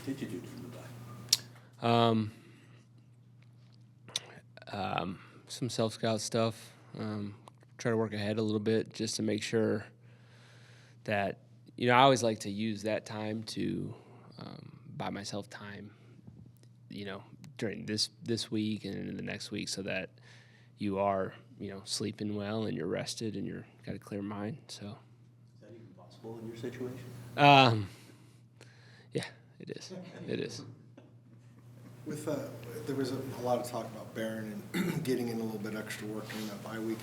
What did you do during the bye? Some self-scout stuff. Try to work ahead a little bit just to make sure that, I always like to use that time to buy myself time, during this week and into the next week so that you are, sleeping well and you're rested and you're got a clear mind. So, Is that even possible in your situation? Yeah, it is. It is. With there was a lot of talk about Barron and getting in a little bit extra work during that bye week.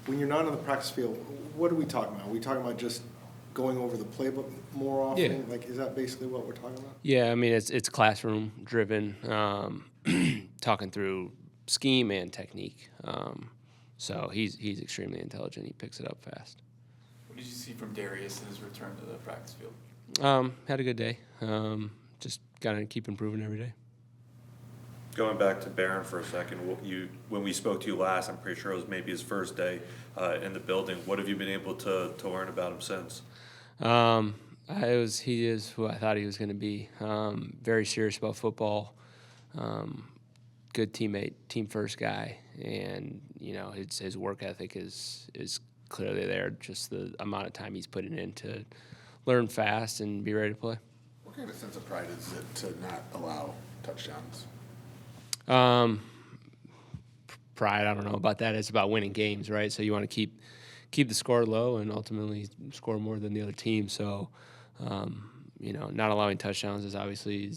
When you're not on the practice field, what are we talking about? Are we talking about just going over the playbook more often? Yeah. Like, is that basically what we're talking about? Yeah, I mean it's classroom driven, talking through scheme and technique. So he's extremely intelligent. He picks it up fast. What did you see from Darius in his return to the practice field? Had a good day. Just gotta keep improving every day. Going back to Barron for a second, when we spoke to you last, I'm pretty sure it was maybe his first day in the building. What have you been able to learn about him since? He is who I thought he was going to be. Very serious about football. Good teammate, team first guy, and his work ethic is clearly there. Just the amount of time he's putting in to learn fast and be ready to play. What kind of sense of pride is it to not allow touchdowns? Pride, I don't know about that. It's about winning games, right? So you want to keep the score low and ultimately score more than the other team. So, not allowing touchdowns is obviously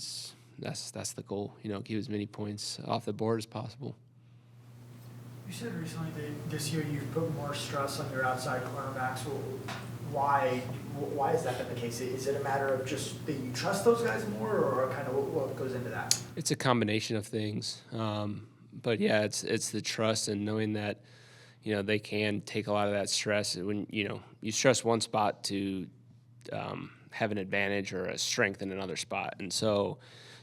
that's the goal. Keep as many points off the board as possible. You said recently that this year you've put more stress on your outside cornerbacks. Well, why has that been the case? Is it a matter of just that you trust those guys more, or kind of what goes into that? It's a combination of things. But yeah, it's the trust and knowing that, they can take a lot of that stress. When, you stress one spot to have an advantage or a strength in another spot. And so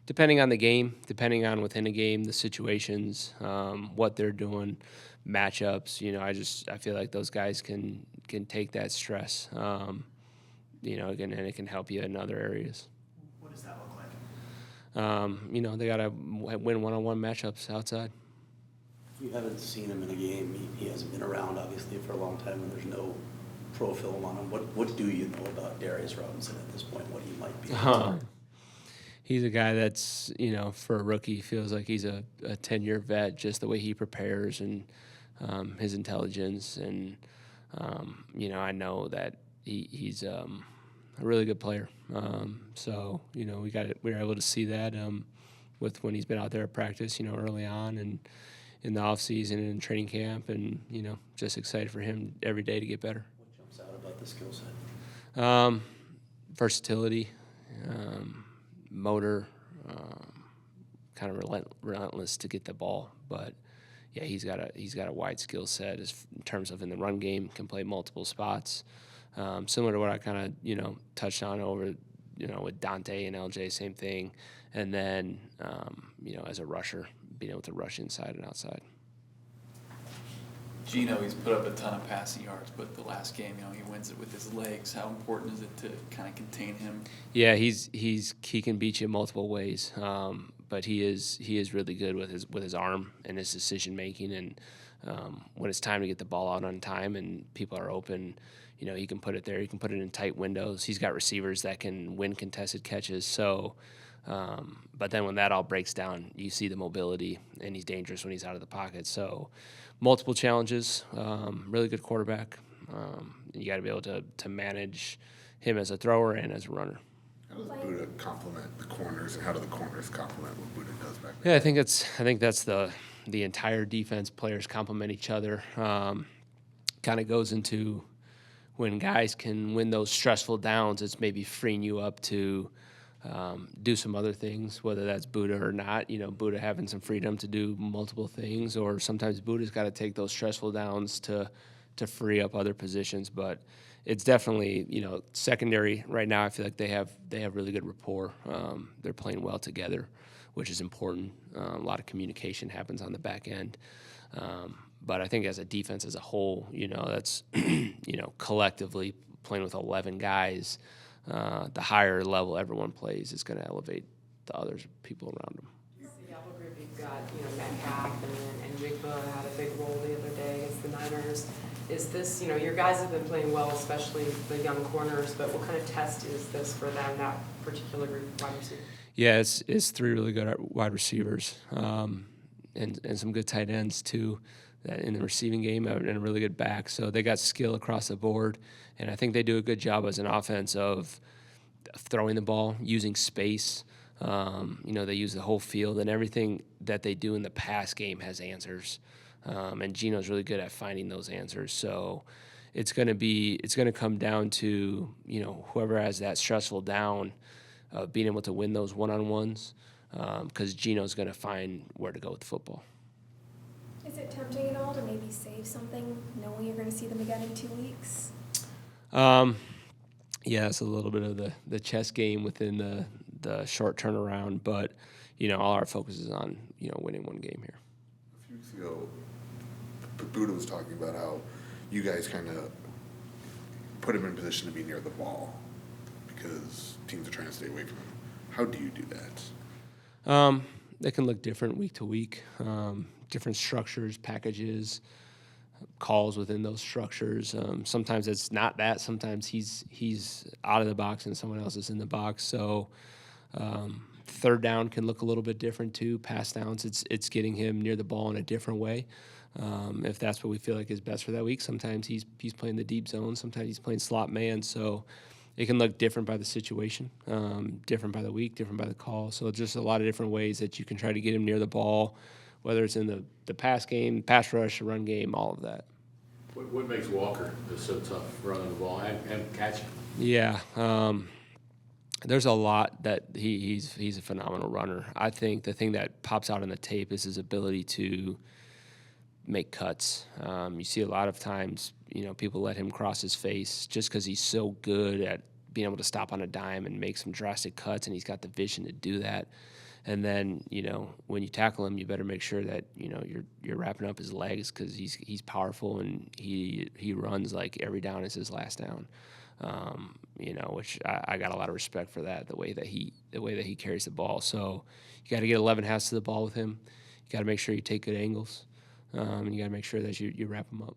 depending on the game, depending on within a game, the situations, what they're doing, matchups, I feel like those guys can take that stress, again, and it can help you in other areas. What does that look like? They got to win one-on-one matchups outside. You haven't seen him in a game. He hasn't been around, obviously, for a long time, and there's no pro film on him. What do you know about Darius Robinson at this point, what he might be? He's a guy that's, for a rookie, feels like he's a 10-year vet, just the way he prepares and his intelligence. And, I know that he's a really good player. So, we were able to see that with when he's been out there at practice, early on and in the offseason and in training camp. And, just excited for him every day to get better. What jumps out about the skill set? Versatility. Motor, kind of relentless to get the ball, but yeah, he's got a wide skill set in terms of in the run game, can play multiple spots, similar to what I kind of touched on over with Dante and LJ, same thing, and then as a rusher, being able to rush inside and outside. Gino, he's put up a ton of passing yards, but the last game, he wins it with his legs. How important is it to kind of contain him? Yeah, he can beat you multiple ways, but he is really good with his arm and his decision making. And when it's time to get the ball out on time and people are open, he can put it there. He can put it in tight windows. He's got receivers that can win contested catches. So, but then when that all breaks down, you see the mobility, and he's dangerous when he's out of the pocket. So. Multiple challenges, really good quarterback. You got to be able to manage him as a thrower and as a runner. How does Buddha complement the corners, and how do the corners complement what Buddha does back there? Yeah, I think that's the entire defense. Players complement each other. Kind of goes into when guys can win those stressful downs. It's maybe freeing you up to do some other things, whether that's Buddha or not. Buddha having some freedom to do multiple things, or sometimes Buddha's got to take those stressful downs to free up other positions. But it's definitely, secondary right now. I feel like they have really good rapport. They're playing well together, which is important. A lot of communication happens on the back end. But I think as a defense as a whole, that's collectively playing with 11 guys. The higher level everyone plays is going to elevate the others people around him. The Apple group, you've got, Metcalf and Jigba had a big role the other day against the Niners. Is this, your guys have been playing well, especially the young corners, but what kind of test is this for them, that particular group of wide receivers? Yeah, it's three really good wide receivers, and some good tight ends too, that in the receiving game, and a really good back. So they got skill across the board, and I think they do a good job as an offense of throwing the ball, using space. They use the whole field, and everything that they do in the pass game has answers. And Geno's really good at finding those answers. So it's going to come down to, whoever has that stressful down, being able to win those one-on-ones, because Geno's going to find where to go with the football. Is it tempting at all to maybe save something, knowing you're going to see them again in 2 weeks? Yeah, it's a little bit of the chess game within the short turnaround, but, all our focus is on, winning one game here. A few weeks ago, Buddha was talking about how you guys kind of put him in position to be near the ball because teams are trying to stay away from him. How do you do that? They can look different week to week, different structures, packages, calls within those structures. Sometimes it's not that. Sometimes he's out of the box and someone else is in the box. So third down can look a little bit different too. Pass downs, it's getting him near the ball in a different way. If that's what we feel like is best for that week. Sometimes he's playing the deep zone. Sometimes he's playing slot man. So it can look different by the situation, different by the week, different by the call. So just a lot of different ways that you can try to get him near the ball, whether it's in the pass game, pass rush, run game, all of that. What makes Walker so tough running the ball and catching? Yeah, there's a lot that he's a phenomenal runner. I think the thing that pops out on the tape is his ability to make cuts. You see a lot of times, people let him cross his face just because he's so good at being able to stop on a dime and make some drastic cuts, and he's got the vision to do that. And then, when you tackle him, you better make sure that, you're wrapping up his legs because he's powerful and he runs like every down is his last down. Which I got a lot of respect for that, the way that he carries the ball. So you got to get 11 halves to the ball with him. You got to make sure you take good angles, and you got to make sure that you wrap him up.